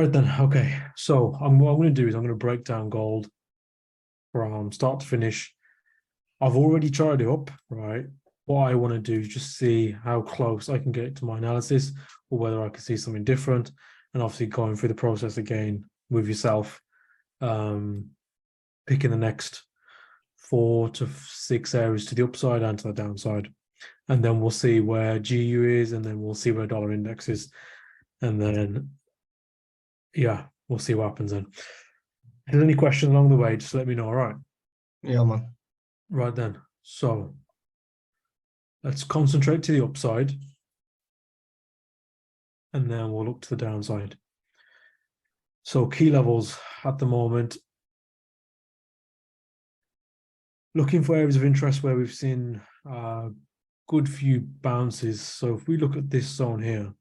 Right then, okay. So what I'm going to do is I'm going to break down gold from start to finish. I've already tried it up, right? What I want to do is just see how close I can get to my analysis or whether I can see something different. And obviously going through the process again with yourself, um, picking the next 4 to 6 areas to the upside and to the downside. And then we'll see where GU is, and then we'll see where dollar index is. And then, yeah, we'll see what happens then. If there's any questions along the way, just let me know. All right. Yeah, man. Right then. So let's concentrate to the upside, and then we'll look to the downside. So key levels at the moment. Looking for areas of interest where we've seen good few bounces. So if we look at this zone here,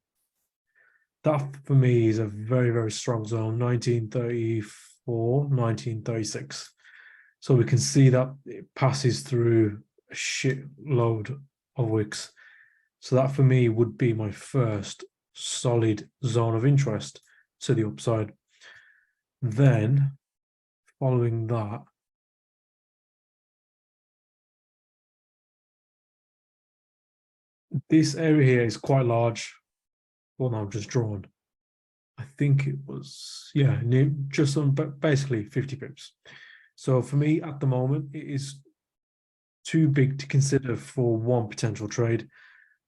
that for me is a very, very strong zone, 1934, 1936. So we can see that it passes through a shitload of wicks. So that for me would be my first solid zone of interest to the upside. Then following that, this area here is quite large. Well, no, I've just drawn. I think it was, yeah, just on basically 50 pips. So for me at the moment, it is too big to consider for one potential trade.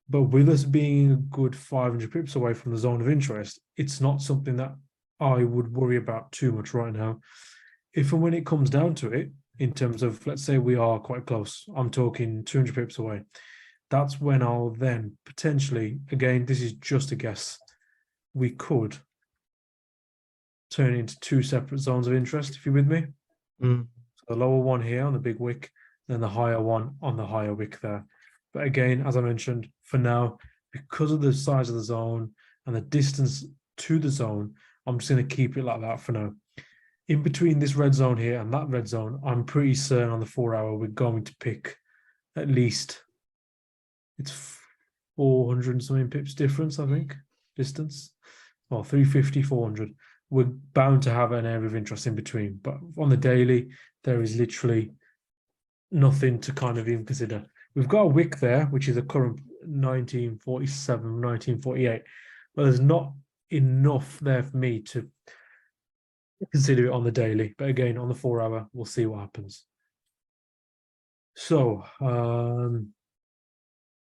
But with us being a good 500 pips away from the zone of interest, it's not something that I would worry about too much right now. If and when it comes down to it, in terms of, let's say we are quite close, I'm talking 200 pips away, that's when I'll then potentially, again, this is just a guess, we could turn into two separate zones of interest, if you're with me. Mm. So the lower one here on the big wick, then the higher one on the higher wick there. But again, as I mentioned, for now, because of the size of the zone and the distance to the zone, I'm just going to keep it like that for now. In between this red zone here and that red zone, I'm pretty certain on the 4 hour we're going to pick at least, it's 400 and something pips difference, I think, distance. Well, 350, 400. We're bound to have an area of interest in between. But on the daily, there is literally nothing to kind of even consider. We've got a wick there, which is a current 1947, 1948, but there's not enough there for me to consider it on the daily. But again, on the 4 hour, we'll see what happens. So,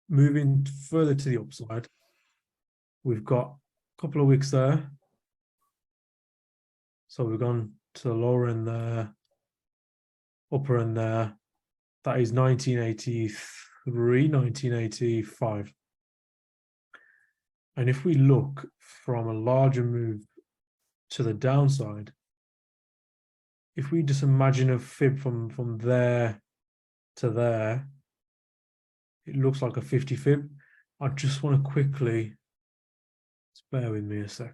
moving further to the upside, we've got a couple of wicks there. So we've gone to the lower end there, upper end there. That is 1983, 1985. And if we look from a larger move to the downside, if we just imagine a fib from there to there, it looks like a 50 fib. I just want to quickly, bear with me a sec.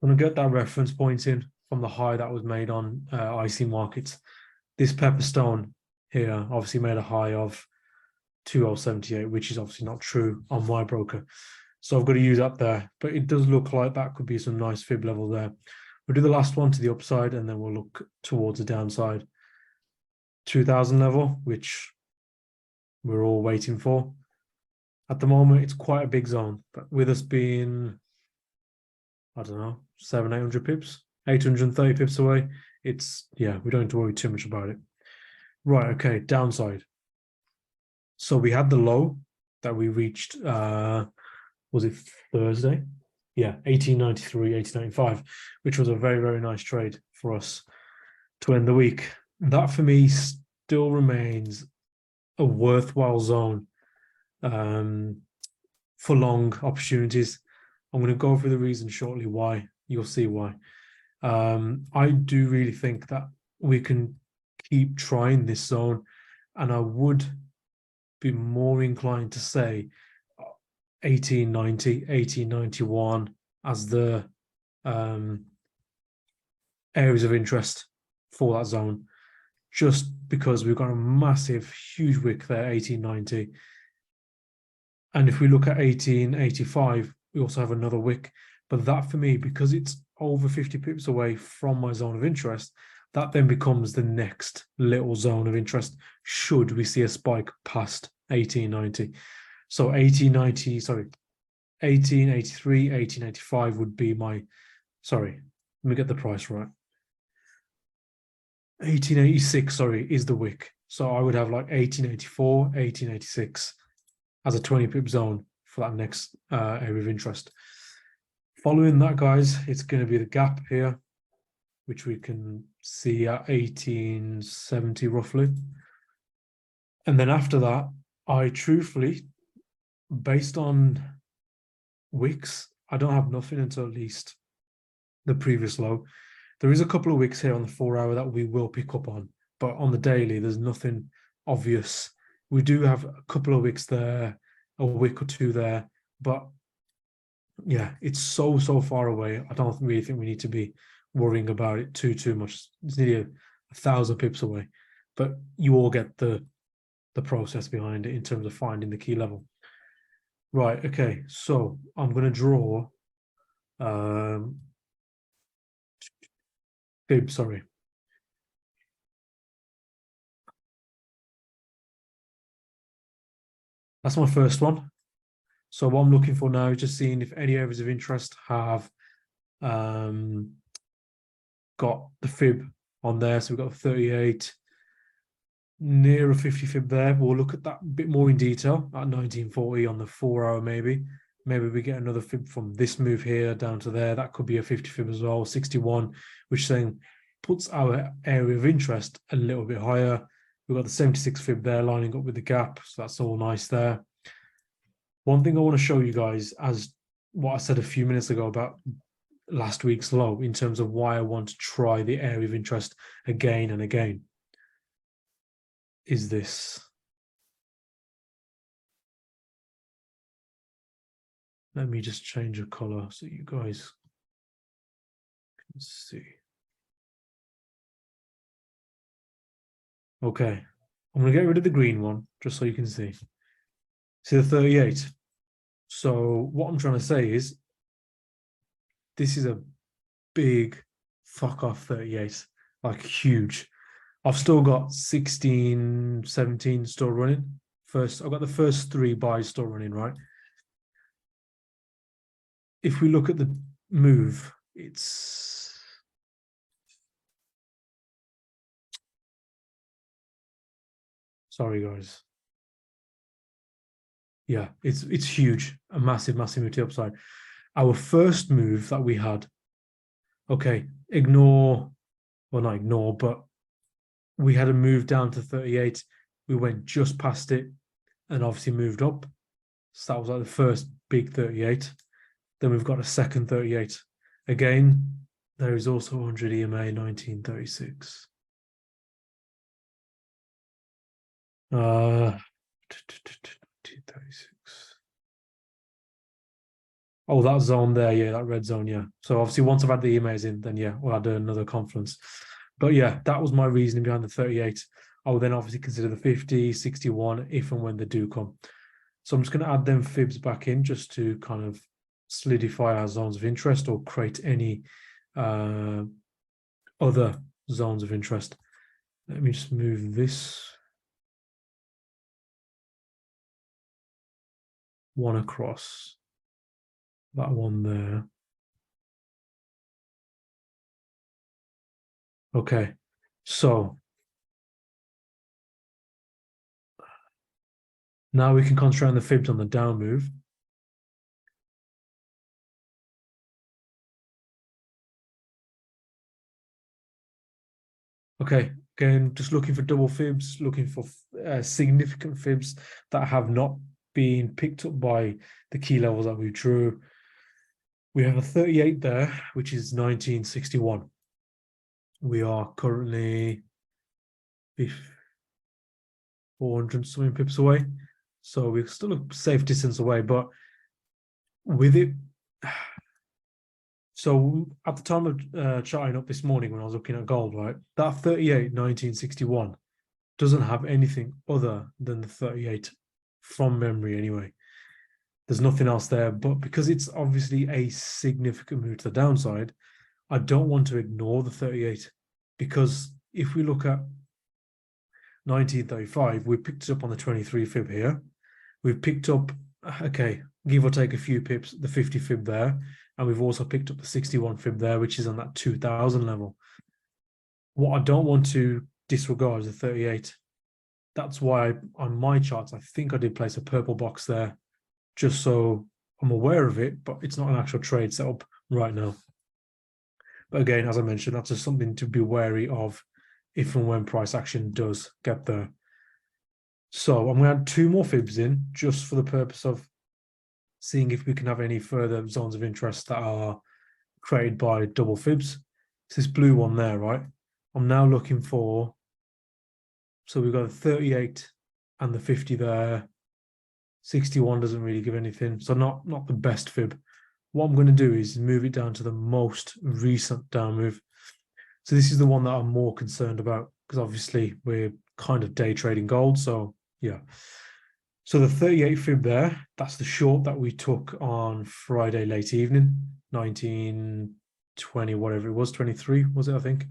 I'm going to get that reference point in from the high that was made on IC markets. This Pepperstone here obviously made a high of 2078, which is obviously not true on my broker. So I've got to use that there. But it does look like that could be some nice fib level there. We'll do the last one to the upside, and then we'll look towards the downside. 2000 level, which we're all waiting for. At the moment, it's quite a big zone, but with us being, I don't know, 800 pips, 830 pips away, it's, yeah, we don't have to worry too much about it. Right, okay, downside. So we had the low that we reached, was it Thursday? Yeah, 1893, 1895, which was a very, very nice trade for us to end the week. That for me still remains a worthwhile zone for long opportunities. I'm going to go through the reason shortly why. You'll see why. I do really think that we can keep trying this zone, and I would be more inclined to say 1890, 1891 as the areas of interest for that zone, just because we've got a massive, huge wick there, 1890. And if we look at 1885, we also have another wick. But that for me, because it's over 50 pips away from my zone of interest, that then becomes the next little zone of interest should we see a spike past 1890. So 1890, sorry, 1883, 1885 would be my, sorry, let me get the price right. 1886, sorry, is the wick. So I would have like 1884, 1886 as a 20 pip zone for that next area of interest. Following that, guys, it's going to be the gap here, which we can see at 1870 roughly. And then after that, I truthfully, based on wicks, I don't have nothing until at least the previous low. There is a couple of wicks here on the 4 hour that we will pick up on, but on the daily, there's nothing obvious. We do have a couple of wicks there, a wick or two there, but yeah, it's so far away. I don't really think we need to be worrying about it too much. It's nearly 1,000 pips away, but you all get the process behind it in terms of finding the key level. Right, okay, so I'm going to draw fib, sorry. That's my first one. So what I'm looking for now is just seeing if any areas of interest have got the fib on there. So we've got 38, near a 50 fib there. We'll look at that a bit more in detail at 1940 on the 4 hour maybe. Maybe we get another fib from this move here down to there. That could be a 50 fib as well, 61, which then puts our area of interest a little bit higher. We've got the 76 fib there lining up with the gap. So that's all nice there. One thing I want to show you guys, as what I said a few minutes ago about last week's low, in terms of why I want to try the area of interest again and again, is this. Let me just change the color so you guys can see. Okay, I'm going to get rid of the green one just so you can see. See the 38? So what I'm trying to say is this is a big fuck off 38, like huge. I've still got 16, 17 still running. I've got the first 3 buys still running, right? If we look at the move, it's sorry guys. Yeah, it's huge, a massive move to the upside. Our first move that we had, okay, not ignore, but we had a move down to 38. We went just past it and obviously moved up. So that was like the first big 38. Then we've got a second 38. Again, there is also 100 EMA 1936. 1936. Oh, that zone there, yeah, that red zone, yeah. So obviously once I've had the EMAs in, then yeah, we'll add another confluence. But yeah, that was my reasoning behind the 38. I will then obviously consider the 50, 61, if and when they do come. So I'm just going to add them fibs back in just to kind of solidify our zones of interest or create any other zones of interest. Let me just move this one across, that one there. Okay, so now we can concentrate on the fibs on the down move. Okay, again, just looking for double fibs, looking for significant fibs that have not been picked up by the key levels that we drew. We have a 38 there, which is 1961. We are currently 400 something pips away. So we're still a safe distance away, but with it So at the time of charting up this morning when I was looking at gold, right, that 38.1961 doesn't have anything other than the 38 from memory anyway. There's nothing else there, but because it's obviously a significant move to the downside, I don't want to ignore the 38 because if we look at 1935, we picked it up on the 23 fib here. We've picked up, okay, give or take a few pips, the 50 fib there. And we've also picked up the 61 fib there, which is on that 2000 level. What I don't want to disregard is the 38. That's why on my charts, I think I did place a purple box there just so I'm aware of it, but it's not an actual trade setup right now. But again, as I mentioned, that's just something to be wary of if and when price action does get there. So I'm going to add two more fibs in just for the purpose of seeing if we can have any further zones of interest that are created by double fibs. It's this blue one there, right? I'm now looking for, so we've got a 38 and the 50 there. 61 doesn't really give anything, so not the best fib. What I'm going to do is move it down to the most recent down move. So this is the one that I'm more concerned about because obviously we're kind of day trading gold. So yeah. So the 38 fib there, that's the short that we took on Friday late evening, 1920, whatever it was, 23 was it, I think,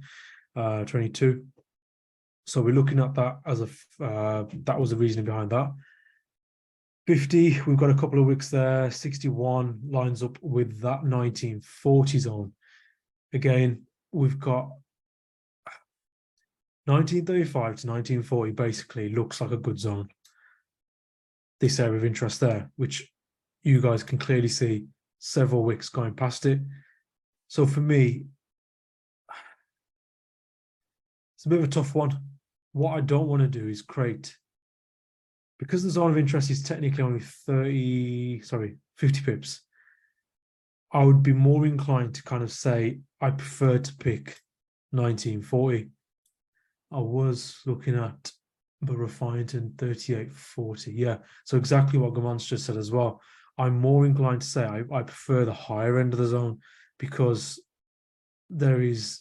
22. So we're looking at that as a, that was the reasoning behind that. 50, we've got a couple of wicks there. 61 lines up with that 1940 zone. Again, we've got 1935 to 1940 basically looks like a good zone. This area of interest there, which you guys can clearly see several wicks going past it. So for me, it's a bit of a tough one. What I don't want to do is create, because the zone of interest is technically only 50 pips, I would be more inclined to kind of say I prefer to pick 1940. I was looking at the refined in 38.40. Yeah, so exactly what Gamon's just said as well. I'm more inclined to say I prefer the higher end of the zone because there is,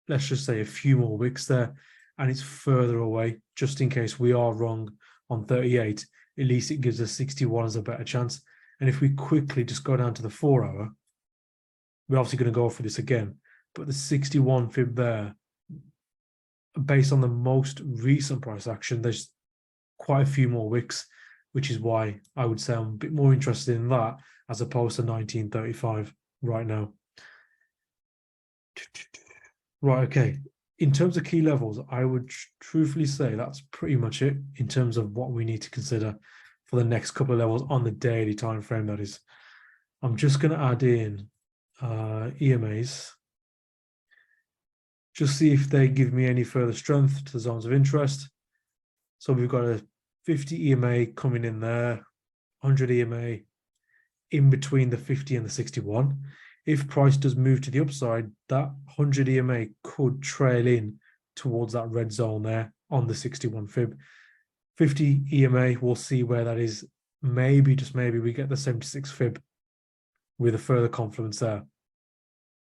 let's just say, a few more wicks there and it's further away, just in case we are wrong on 38. At least it gives us 61 as a better chance. And if we quickly just go down to the 4 hour, we're obviously going to go for this again, but the 61 fib there, based on the most recent price action, there's quite a few more wicks, which is why I would say I'm a bit more interested in that as opposed to 1935 right now. Right, okay. In terms of key levels, I would truthfully say that's pretty much it in terms of what we need to consider for the next couple of levels on the daily time frame, that is. I'm just going to add in EMAs, just see if they give me any further strength to the zones of interest. So we've got a 50 EMA coming in there, 100 EMA in between the 50 and the 61. If price does move to the upside, that 100 EMA could trail in towards that red zone there on the 61 fib. 50 EMA, we'll see where that is. Maybe, just maybe, we get the 76 fib with a further confluence there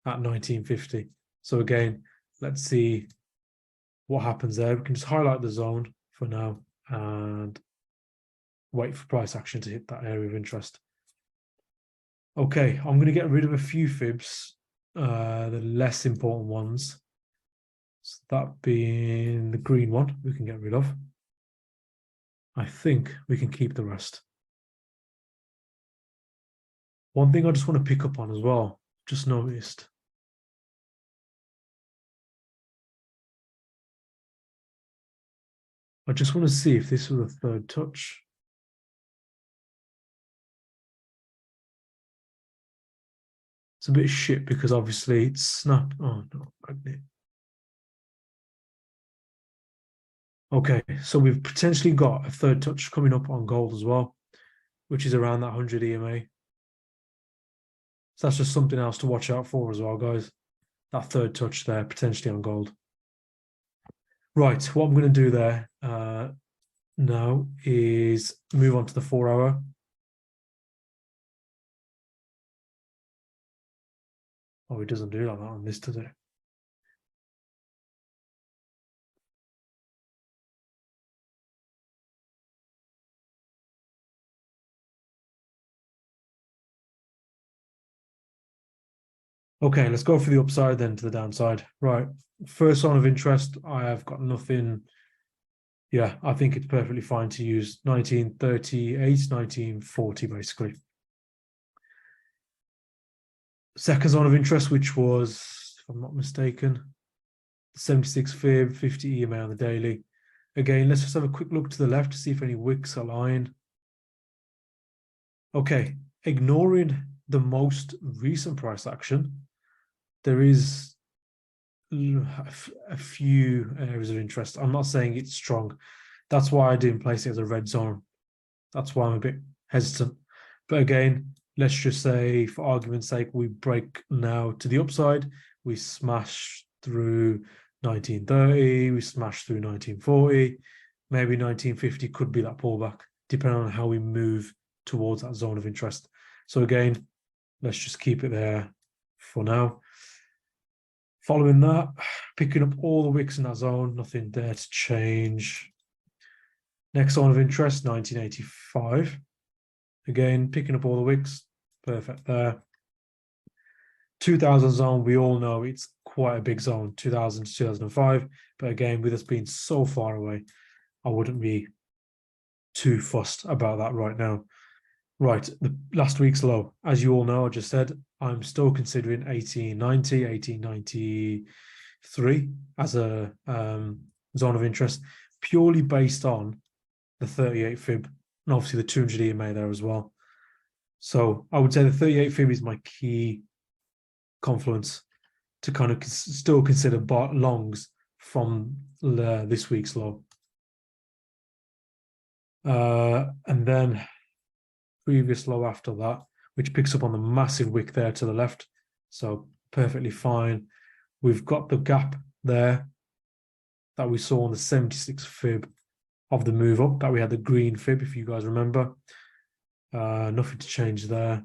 at 1950. So again, let's see what happens there. We can just highlight the zone for now and wait for price action to hit that area of interest. Okay, I'm going to get rid of a few fibs, the less important ones. So that being the green one, we can get rid of. I think we can keep the rest. One thing I just want to pick up on as well, just noticed. I just want to see if this was a third touch. It's a bit shit because obviously it's snapped. Oh no, magnet. Okay, so we've potentially got a third touch coming up on gold as well, which is around that 100 EMA. So that's just something else to watch out for as well, guys. That third touch there, potentially on gold. Right, what I'm going to do there now is move on to the 4 hour. Oh, it doesn't do like that on this, does it? Okay, let's go for the upside then to the downside. Right. First zone of interest, I have got nothing. Yeah, I think it's perfectly fine to use 1938, 1940, basically. Second zone of interest, which was, if I'm not mistaken, 76 fib, 50 EMA on the daily. Again, let's just have a quick look to the left to see if any wicks align. Okay, ignoring the most recent price action, there is a few areas of interest. I'm not saying it's strong. That's why I didn't place it as a red zone. That's why I'm a bit hesitant. But again, let's just say, for argument's sake, we break now to the upside. We smash through 1930, we smash through 1940. Maybe 1950 could be that pullback, depending on how we move towards that zone of interest. So again, let's just keep it there for now. Following that, picking up all the wicks in that zone, nothing there to change. Next zone of interest, 1985. Again, picking up all the wicks, perfect there. 2000 zone, we all know it's quite a big zone, 2000 to 2005. But again, with us being so far away, I wouldn't be too fussed about that right now. Right, the last week's low, as you all know, I just said, I'm still considering 1890, 1893 as a zone of interest, purely based on the 38 fib and obviously the 200 EMA there as well. So I would say the 38 fib is my key confluence to kind of still consider longs from this week's low. And then previous low after that, which picks up on the massive wick there to the left. So perfectly fine. We've got the gap there that we saw on the 76 fib of the move up, that we had the green fib, if you guys remember. Nothing to change there.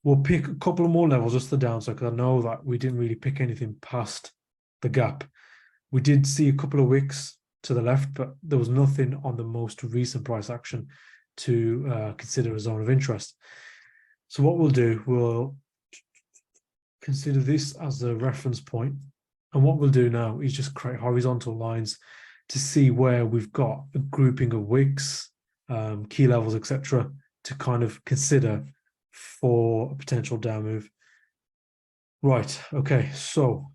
We'll pick a couple of more levels just the downside, because I know that we didn't really pick anything past the gap. We did see a couple of wicks to the left, but there was nothing on the most recent price action to consider a zone of interest. So what we'll do, we'll consider this as a reference point. And what we'll do now is just create horizontal lines to see where we've got a grouping of wicks, key levels, etc., to kind of consider for a potential down move. Right, okay, so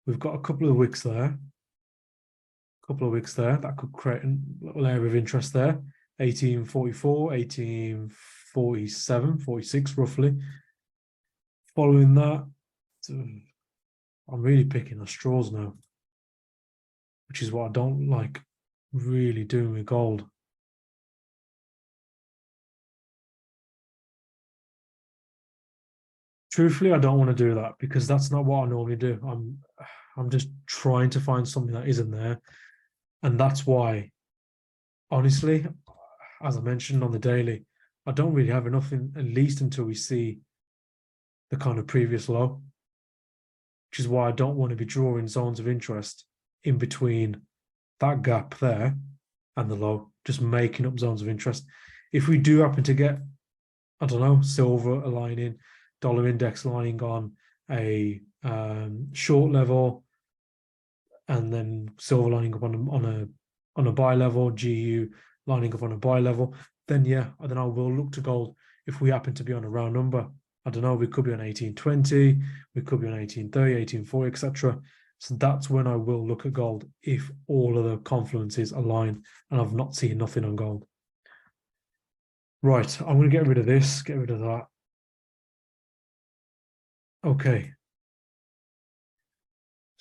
we've got a couple of wicks there. That could create a little area of interest there. 1844, 1847, 46 roughly. Following that, I'm really picking at straws now, which is what I don't like really doing with gold. Truthfully, I don't want to do that because that's not what I normally do. I'm just trying to find something that isn't there. And that's why, honestly, as I mentioned on the daily, I don't really have enough at least until we see the kind of previous low, which is why I don't want to be drawing zones of interest in between that gap there and the low, just making up zones of interest. If we do happen to get, I don't know, silver aligning, dollar index lying on a short level, and then silver lining up on a buy level, GU lining up on a buy level, then yeah, then I will look to gold. If we happen to be on a round number, I don't know, we could be on 1820, we could be on 1830, 1840, etc. So that's when I will look at gold if all of the confluences align and I've not seen nothing on gold. Right, I'm going to get rid of this, get rid of that. Okay.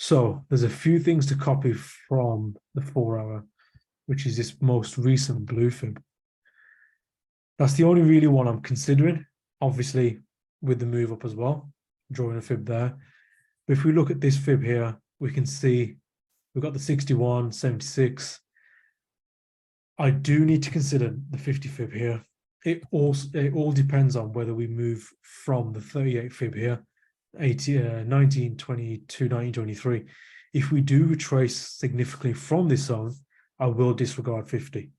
So there's a few things to copy from the 4-hour, which is this most recent blue fib. That's the only really one I'm considering, obviously with the move up as well, drawing a fib there. But if we look at this fib here, we can see we've got the 61, 76. I do need to consider the 50 fib here. it all depends on whether we move from the 38 fib here, 1922, 1923. If we do retrace significantly from this zone, I will disregard 50.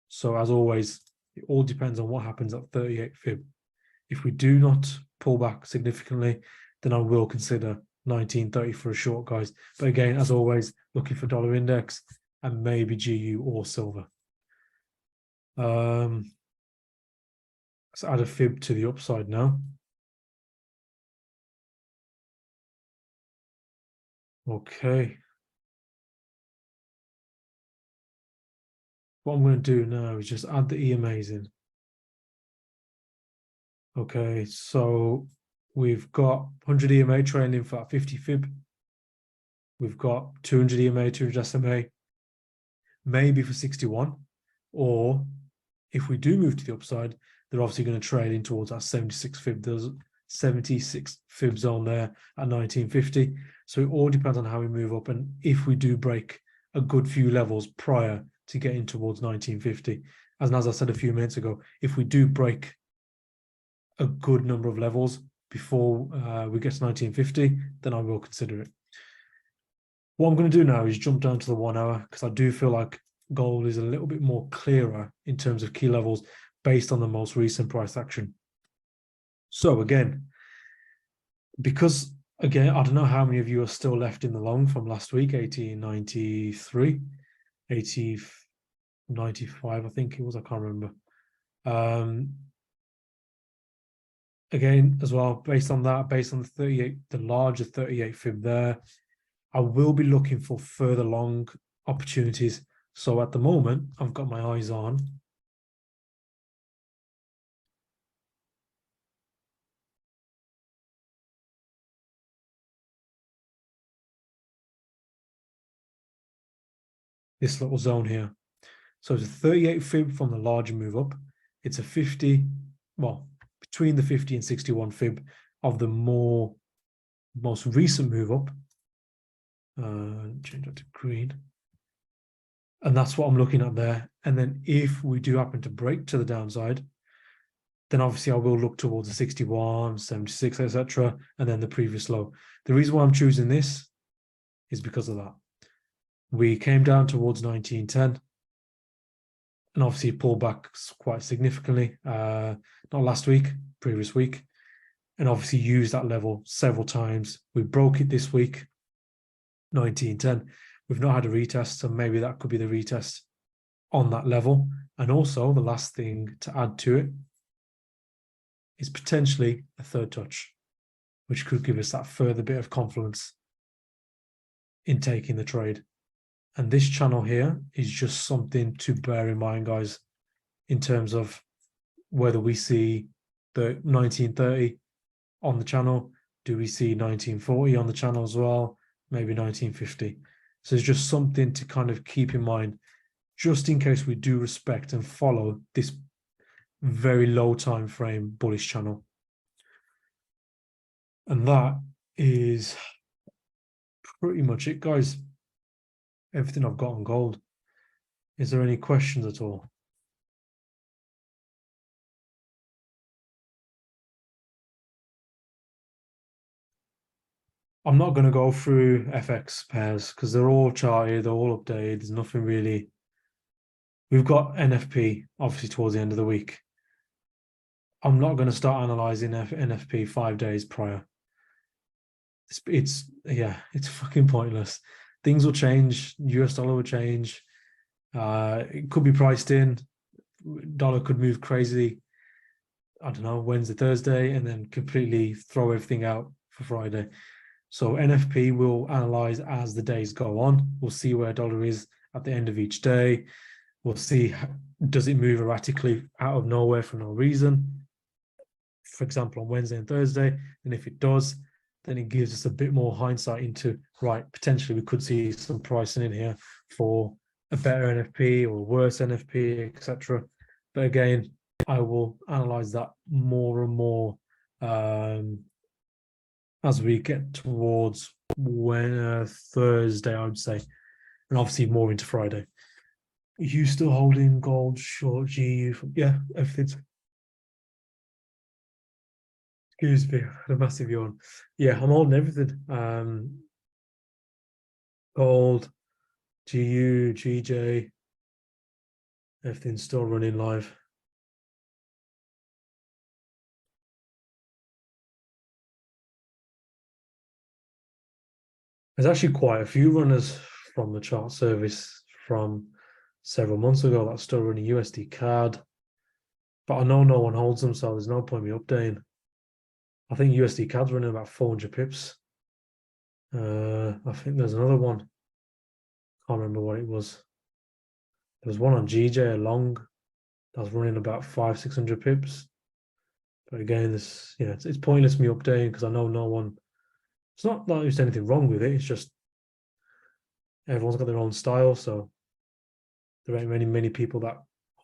So as always, it all depends on what happens at 38 fib. If we do not pull back significantly, then I will consider 1930 for a short, guys. But again, as always, looking for dollar index and maybe GU or silver. Let's add a fib to the upside now. Okay. What I'm going to do now is just add the EMAs in. Okay, so we've got 100 EMA trailing for 50 fib. We've got 200 EMA, 200 SMA, maybe for 61. Or if we do move to the upside, they're obviously going to trail in towards that 76 fib. There's 76 fib zone there at 1950. So it all depends on how we move up and if we do break a good few levels prior to getting towards 1950. And as I said a few minutes ago, if we do break a good number of levels before we get to 1950, then I will consider it. What I'm going to do now is jump down to the 1 hour because I do feel like gold is a little bit more clearer in terms of key levels based on the most recent price action. So again, because again, I don't know how many of you are still left in the long from last week, 1893, 1895, I think it was, I can't remember. Again, as well, based on that, based on the 38, the larger 38 fib there, I will be looking for further long opportunities. So at the moment, I've got my eyes on this little zone here. So it's a 38 fib from the larger move up. It's a 50, well, between the 50 and 61 fib of the most recent move up. Change that to green. And that's what I'm looking at there. And then if we do happen to break to the downside, then obviously I will look towards the 61, 76, etc., and then the previous low. The reason why I'm choosing this is because of that. We came down towards 1910, and obviously pulled back quite significantly, not last week, previous week, and obviously used that level several times. We broke it this week, 1910. We've not had a retest, so maybe that could be the retest on that level. And also, the last thing to add to it is potentially a third touch, which could give us that further bit of confidence in taking the trade. And this channel here is just something to bear in mind, guys, in terms of whether we see the 1930 on the channel, do we see 1940 on the channel as well, maybe 1950. So it's just something to kind of keep in mind, just in case we do respect and follow this very low time frame bullish channel. And that is pretty much it, guys. Everything I've got on gold. Is there any questions at all? I'm not going to go through FX pairs because they're all charted, they're all updated. There's nothing really. We've got NFP, obviously, towards the end of the week. I'm not going to start analyzing NFP 5 days prior. It's fucking pointless. Things will change. US dollar will change. It could be priced in. Dollar could move crazy. I don't know, Wednesday, Thursday, and then completely throw everything out for Friday. So NFP will analyze as the days go on. We'll see where dollar is at the end of each day. We'll see, does it move erratically out of nowhere for no reason? For example, on Wednesday and Thursday. And if it does, then it gives us a bit more hindsight into, right, potentially we could see some pricing in here for a better NFP or a worse NFP, etc. But again, I will analyze that more and more as we get towards Thursday, I would say, and obviously more into Friday. you still holding gold short GU? Yeah, everything's. Excuse me, I had a massive yawn. Yeah, I'm holding everything. Gold, GU, GJ, everything's still running live. There's actually quite a few runners from the chart service from several months ago that's still running USD CAD, but I know no one holds them, so there's no point me updating. I think USD CAD's running about 400 pips. I think there's another one. Can't remember what it was. There was one on GJ, a long, that was running about 500-600 pips. But again, it's pointless me updating because I know no one. It's not that there's anything wrong with it. It's just everyone's got their own style, so there ain't many people that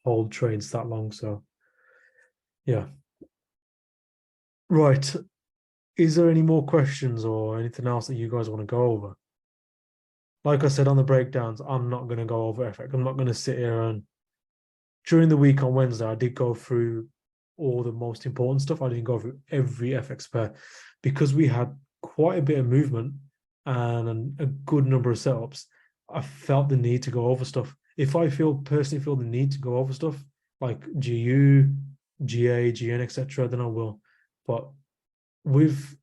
hold trades that long. So yeah, right. Is there any more questions or anything else that you guys want to go over? Like I said on the breakdowns, I'm not going to go over FX. I'm not going to sit here and during the week on Wednesday, I did go through all the most important stuff. I didn't go through every FX pair because we had quite a bit of movement and a good number of setups. I felt the need to go over stuff. If I personally feel the need to go over stuff like GU, GA, GN, etc., then I will. But with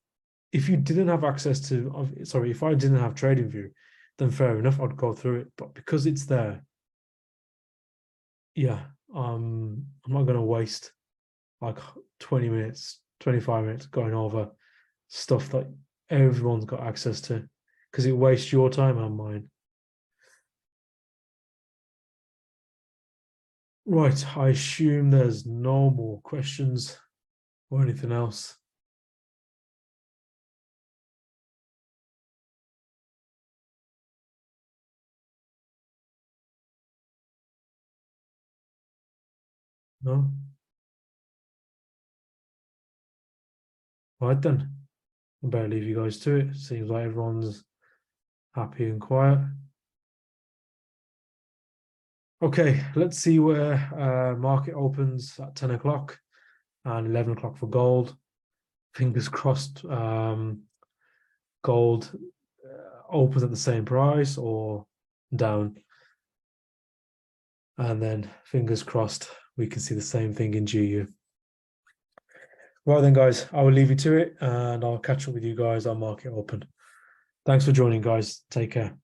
if you didn't have access to, sorry, if I didn't have TradingView, then fair enough, I'd go through it. But because it's there, yeah, I'm not gonna waste like 20 minutes, 25 minutes going over stuff that everyone's got access to because it wastes your time and mine. Right, I assume there's no more questions or anything else. No? Right then. I better leave you guys to it. Seems like everyone's happy and quiet. Okay, let's see where market opens at 10 o'clock and 11 o'clock for gold. Fingers crossed gold opens at the same price or down. And then fingers crossed we can see the same thing in GU. Right then, guys, I will leave you to it and I'll catch up with you guys on market open. Thanks for joining, guys. Take care.